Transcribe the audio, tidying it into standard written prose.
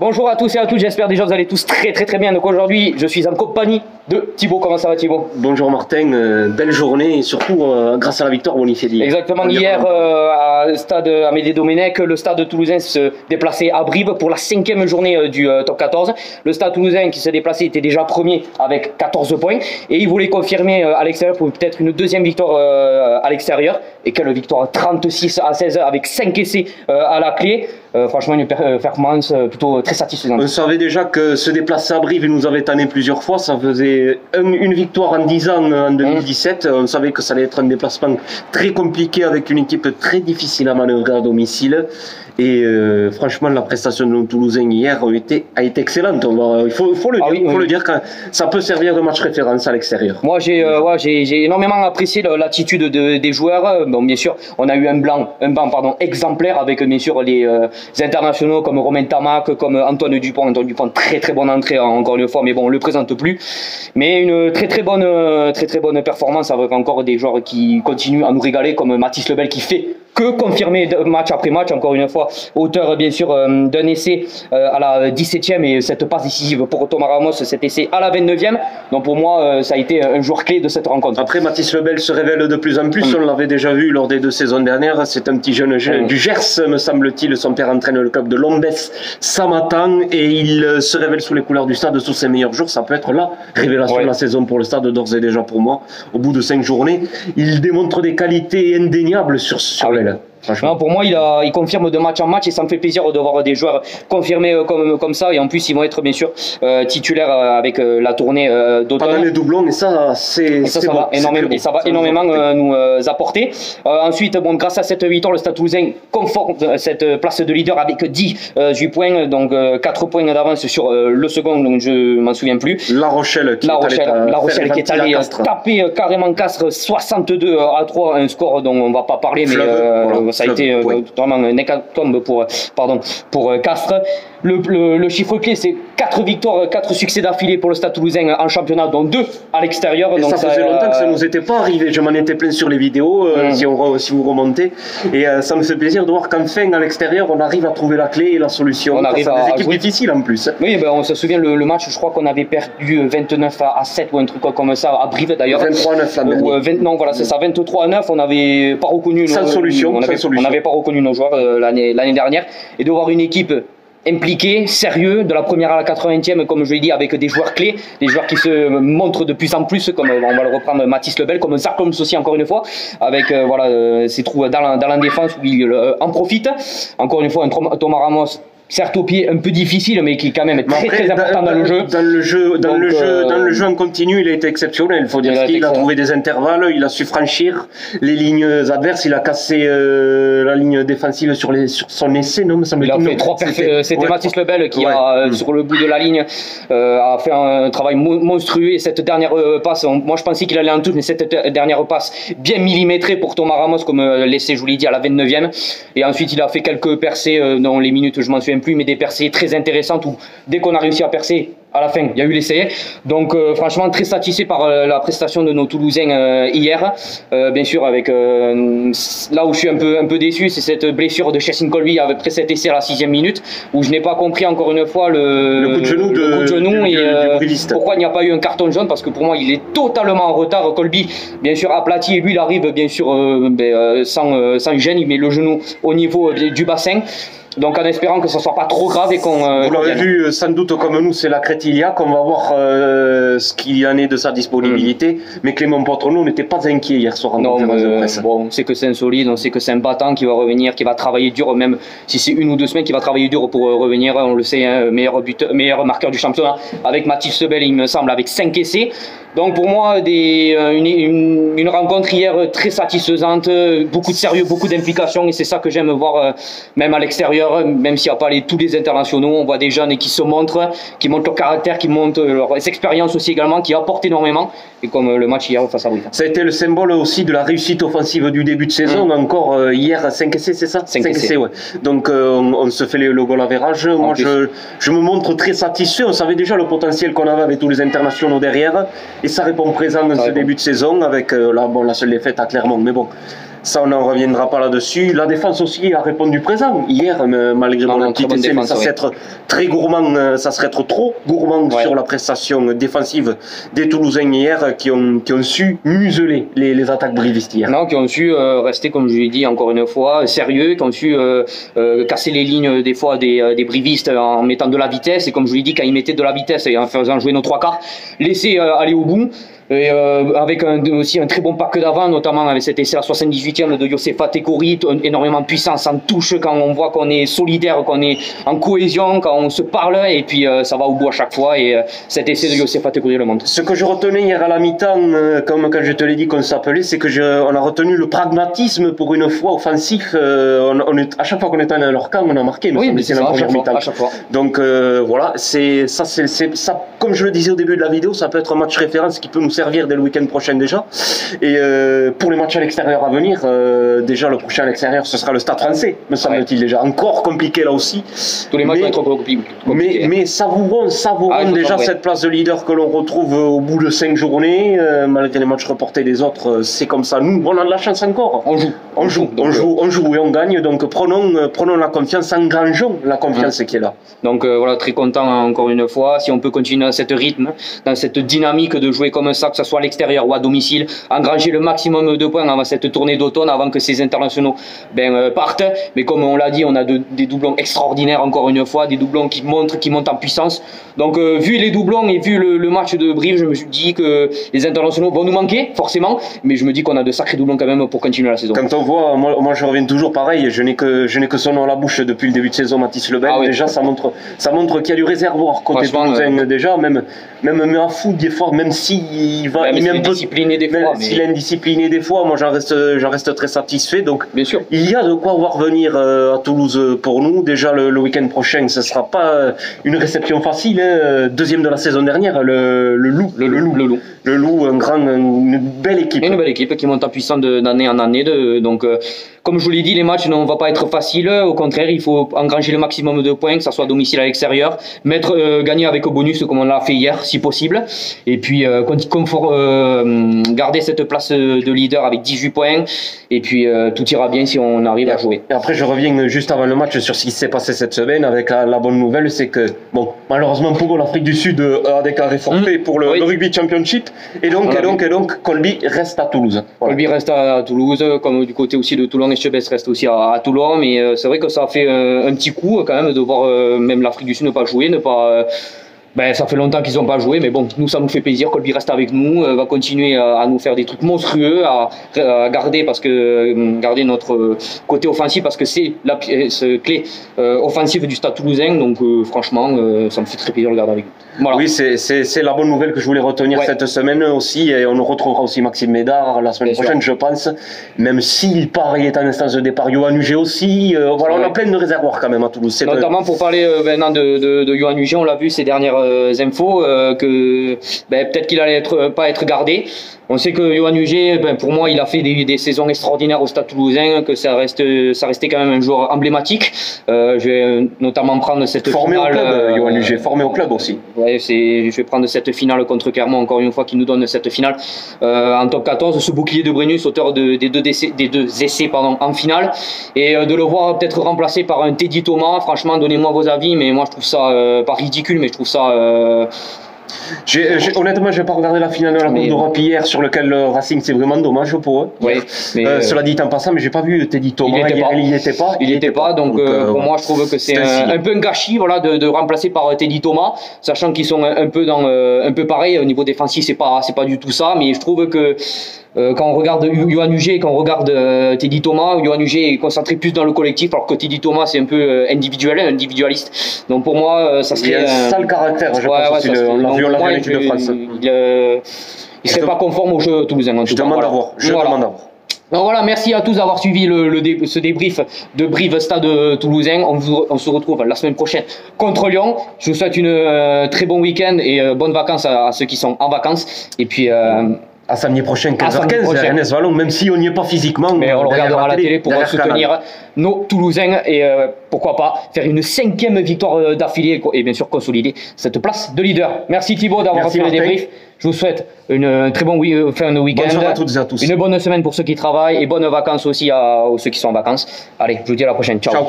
Bonjour à tous et à toutes, j'espère déjà que vous allez tous très bien. Donc aujourd'hui, je suis en compagnie de Thibaut. Comment ça va Thibaut? Bonjour Martin, belle journée et surtout grâce à la victoire bonifiée d'hier. Exactement, hier à stade Amédée Domenech, le stade toulousain se déplaçait à Brive pour la 5e journée du top 14. Le stade toulousain qui se déplaçait était déjà premier avec 14 points et il voulait confirmer à l'extérieur pour peut-être une deuxième victoire à l'extérieur. Et quelle victoire, 36-16 avec 5 essais à la clé. Franchement une performance plutôt très satisfaisante. On savait déjà que se déplacer à Brive nous avait tanné plusieurs fois. Ça faisait une victoire en 10 ans en 2017. On savait que ça allait être un déplacement très compliqué avec une équipe très difficile à manœuvrer à domicile. Et franchement, la prestation de nos Toulousains hier a été excellente. Il faut le dire, que ça peut servir de match référence à l'extérieur. Moi, j'ai énormément apprécié l'attitude des joueurs. Bon, bien sûr, on a eu un banc exemplaire avec bien sûr les internationaux comme Romain Tamac, comme Antoine Dupont. Antoine Dupont, très bonne entrée encore une fois, mais bon, on le présente plus. Mais une très bonne performance avec encore des joueurs qui continuent à nous régaler comme Mathis Lebel qui fait que confirmer match après match, encore une fois, auteur bien sûr d'un essai à la 17e et cette passe décisive pour Thomas Ramos, cet essai à la 29e. Donc pour moi, ça a été un joueur clé de cette rencontre. Après, Mathis Lebel se révèle de plus en plus, on l'avait déjà vu lors des 2 saisons dernières. C'est un petit jeune du Gers, me semble-t-il. Son père entraîne le club de Lombès Samatan et il se révèle sous les couleurs du stade sous ses meilleurs jours. Ça peut être la révélation de la saison pour le stade d'ores et déjà pour moi. Au bout de 5 journées, il démontre des qualités indéniables sur l'aile. Non, pour moi, il confirme de match en match et ça me fait plaisir de voir des joueurs confirmés comme ça. Et en plus, ils vont être bien sûr titulaires avec la tournée d'automne. Pendant les doublons, et ça, ça va énormément nous apporter. Ensuite, bon, grâce à cette victoire, le Stade Toulousain conforte cette place de leader avec 18 points, donc 4 points d'avance sur le second, donc je m'en souviens plus. La Rochelle qui est allée taper carrément Castres 62-3, un score dont on va pas parler, mais ça a été vraiment un hécatombe pour Castres. Le chiffre clé, c'est 4 victoires, 4 succès d'affilée pour le Stade Toulousain en championnat, dont 2 à l'extérieur. Donc ça faisait longtemps que ça ne nous était pas arrivé. Je m'en étais plein sur les vidéos, si vous remontez. Et ça me fait plaisir de voir qu'enfin, à l'extérieur, on arrive à trouver la clé et la solution. On arrive à des équipes difficiles en plus. Oui, on se souvient le match, je crois qu'on avait perdu 29-7 ou un truc comme ça, à Brive d'ailleurs. 23-9 non, voilà, c'est ça, 23-9. On n'avait pas reconnu on n'avait pas reconnu nos joueurs l'année dernière. Et de voir une équipe impliqué, sérieux, de la première à la 80e, comme je l'ai dit, avec des joueurs clés, des joueurs qui se montrent de plus en plus, comme on va le reprendre Mathis Lebel, comme Zarcoms aussi encore une fois, avec ses trous dans la défense où il en profite. Encore une fois, un Thomas Ramos, certes au pied un peu difficile, mais qui est quand même très important dans le jeu. Dans le jeu en continu, il a été exceptionnel. Il faut dire qu'il a trouvé des intervalles, il a su franchir les lignes adverses, il a cassé la ligne défensive sur son essai, non, me semble-t-il. Il a fait 3 c'était Mathis Lebel qui a sur le bout de la ligne a fait un travail monstrueux. Et cette dernière passe, moi je pensais qu'il allait en touche, mais cette dernière passe bien millimétrée pour Thomas Ramos, comme l'essai, je vous l'ai dit, à la 29e. Et ensuite il a fait quelques percées dans les minutes, je m'en souviens plus, mais des percées très intéressantes où dès qu'on a réussi à percer, à la fin, il y a eu l'essai. Donc franchement très satisfait par la prestation de nos Toulousains hier. Bien sûr avec là où je suis un peu déçu, c'est cette blessure de Chessin Colby après cet essai à la 6e minute, où je n'ai pas compris encore une fois le coup de genou et pourquoi il n'y a pas eu un carton jaune, parce que pour moi il est totalement en retard. Colby bien sûr aplati et lui il arrive bien sûr sans gêne, il met le genou au niveau du bassin. Donc en espérant que ce ne soit pas trop grave et qu'on... Vous l'avez vu sans doute comme nous, c'est la Crétilia qu'on va voir ce qu'il y en est de sa disponibilité. Mais Clément Potronneau n'était pas inquiet hier soir en conférence de presse. Bon, on sait que c'est un solide, on sait que c'est un battant qui va revenir, qui va travailler dur, même si c'est 1 ou 2 semaines, qui va travailler dur pour revenir. On le sait, hein, meilleur marqueur du championnat avec Mathis Lebel, il me semble, avec 5 essais. Donc pour moi, une rencontre hier très satisfaisante, beaucoup de sérieux, beaucoup d'implication, et c'est ça que j'aime voir même à l'extérieur, même s'il n'y a pas tous les internationaux, on voit des jeunes qui se montrent, qui montrent leur caractère, qui montrent leurs expériences aussi également, qui apportent énormément, et comme le match hier face à Brive. Ça a été le symbole aussi de la réussite offensive du début de saison, encore hier 5 essais, c'est ça? 5 essais, ouais. Donc on se fait le goal average. Moi je me montre très satisfait, on savait déjà le potentiel qu'on avait avec tous les internationaux derrière, et ça répond présent dans ce début de saison avec la seule défaite à Clermont, mais bon. Ça, on n'en reviendra pas là-dessus. La défense aussi a répondu présent hier, malgré mon petit essai, mais ça serait être très gourmand, ça serait être trop gourmand sur la prestation défensive des Toulousains hier, qui ont su museler les attaques brivistes hier. Non, qui ont su rester, comme je l'ai dit encore une fois, sérieux, qui ont su casser les lignes des fois des brivistes en mettant de la vitesse, et comme je l'ai dit, quand ils mettaient de la vitesse et en faisant jouer nos trois quarts, laisser aller au bout. Et avec aussi un très bon pack d'avant, notamment avec cet essai à 78e de Youssefa Tekori, énormément de puissance en touche quand on voit qu'on est solidaire, qu'on est en cohésion, quand on se parle, et puis ça va au bout à chaque fois, et cet essai de Youssefa Tekori le montre. Ce que je retenais hier à la mi-temps, comme quand je te l'ai dit qu'on s'appelait, c'est que on a retenu le pragmatisme pour une fois offensif. À chaque fois qu'on était dans leur camp, on a marqué. Oui, mais c'est ça, à chaque fois. Donc voilà, ça, comme je le disais au début de la vidéo, ça peut être un match référence qui peut nous servir dès le week-end prochain déjà. Et pour les matchs à l'extérieur à venir, déjà le prochain à l'extérieur, ce sera le Stade Français, me semble-t-il déjà. Encore compliqué là aussi. Tous les matchs vont être compliqués. Mais savourons déjà cette place de leader que l'on retrouve au bout de 5 journées, malgré les matchs reportés des autres. C'est comme ça. Nous, on a de la chance encore. On joue et on gagne. Donc prenons la confiance, engrangeons la confiance qui est là. Donc voilà, très content encore une fois. Si on peut continuer à cet rythme, dans cette dynamique de jouer comme ça, que ce soit à l'extérieur ou à domicile, engranger le maximum de points avant cette tournée d'automne, avant que ces internationaux partent. Mais comme on l'a dit, on a des doublons extraordinaires encore une fois, des doublons qui montent en puissance. Donc vu les doublons et vu le match de Brive, je me suis dit que les internationaux vont nous manquer forcément, mais je me dis qu'on a de sacrés doublons quand même pour continuer la saison. Quand on voit, moi je reviens toujours pareil, je n'ai que son nom à la bouche depuis le début de saison, Mathis Lebel. Oui. Déjà ça montre qu'il y a du réservoir côté toulousain déjà, même un fou des fois, même s'il va, il est indiscipliné des fois. S'il est indiscipliné des fois, moi j'en reste très satisfait. Donc bien sûr, il y a de quoi voir venir à Toulouse pour nous. Déjà le week-end prochain, ce sera pas une réception facile. Deuxième de la saison dernière, le Loup, une belle équipe. Une belle équipe qui monte en puissance d'année en année. Donc comme je vous l'ai dit, les matchs ne vont pas être faciles. Au contraire, il faut engranger le maximum de points, que ça soit à domicile à l'extérieur, gagner avec au bonus comme on l'a fait hier, si possible. Et puis garder cette place de leader avec 18 points. Et puis tout ira bien si on arrive à jouer. Et après, je reviens juste avant le match sur ce qui s'est passé cette semaine avec la bonne nouvelle, c'est que malheureusement pour l'Afrique du Sud a déclaré forfait pour le Rugby Championship. Et donc, Colby reste à Toulouse. Voilà. Colby reste à Toulouse, comme du côté aussi de Toulon, et Chebès reste aussi à Toulon. Mais c'est vrai que ça a fait un petit coup quand même de voir même l'Afrique du Sud ne pas jouer, ça fait longtemps qu'ils n'ont pas joué, mais bon, nous, ça nous fait plaisir. Colby reste avec nous, va continuer à nous faire des trucs monstrueux, à garder notre côté offensif, parce que c'est la pièce clé offensive du Stade Toulousain. Donc, franchement, ça me fait très plaisir de le garder avec nous. Voilà. Oui, c'est la bonne nouvelle que je voulais retenir cette semaine aussi. Et on retrouvera aussi Maxime Médard la semaine prochaine, je pense. Même s'il part, il est en instance de départ. Yohan Huget aussi. Voilà, on a plein de réservoirs quand même à Toulouse. Notamment pour parler maintenant de Yohan Huget, on l'a vu ces dernières infos que peut-être qu'il allait pas être gardé. On sait que Yohan Huget, pour moi, il a fait des saisons extraordinaires au Stade Toulousain, que ça restait quand même un joueur emblématique. Je vais notamment prendre cette formé finale. Au club, Yohan Huget, formé au club aussi. Je vais prendre cette finale contre Clermont, encore une fois, qui nous donne cette finale en top 14. Ce bouclier de Brennus, auteur des deux essais en finale. Et de le voir peut-être remplacé par un Teddy Thomas, franchement, donnez-moi vos avis, mais moi je trouve ça pas ridicule, mais je trouve ça... honnêtement, je n'ai pas regardé la finale de la Coupe d'Europe hier, sur lequel le Racing, c'est vraiment dommage pour eux. Cela dit en passant, mais j'ai pas vu Teddy Thomas. Il n'y était pas. Donc pour moi, je trouve que c'est un peu un gâchis, de remplacer par Teddy Thomas, sachant qu'ils sont un peu pareil au niveau défensif. C'est pas du tout ça, mais je trouve que quand on regarde Yohan Huget et quand on regarde Teddy Thomas, Yohan Huget est concentré plus dans le collectif, alors que Teddy Thomas c'est un peu individualiste. Donc pour moi, ça serait... Il a un sale caractère, je pense. On l'a vu en équipe de France. Il serait pas conforme au jeu toulousain. Je demande à voir. Donc voilà, merci à tous d'avoir suivi ce débrief de Brive Stade Toulousain. On se retrouve la semaine prochaine contre Lyon. Je vous souhaite une très bon week-end et bonnes vacances à ceux qui sont en vacances. Et puis À samedi prochain, À samedi 15h15, prochain. Ernest Vallon, même si on n'y est pas physiquement. Mais on le derrière regardera à la télé pour derrière soutenir Canal. nos Toulousains et pourquoi pas faire une 5e victoire d'affilée et bien sûr consolider cette place de leader. Merci Thibaut d'avoir Merci, fait le Martin. débrief. Je vous souhaite une très bonne fin de week-end. Bonne soirée à toutes et à tous. Une bonne semaine pour ceux qui travaillent et bonnes vacances aussi à ceux qui sont en vacances. Allez, je vous dis à la prochaine. Ciao. Ciao.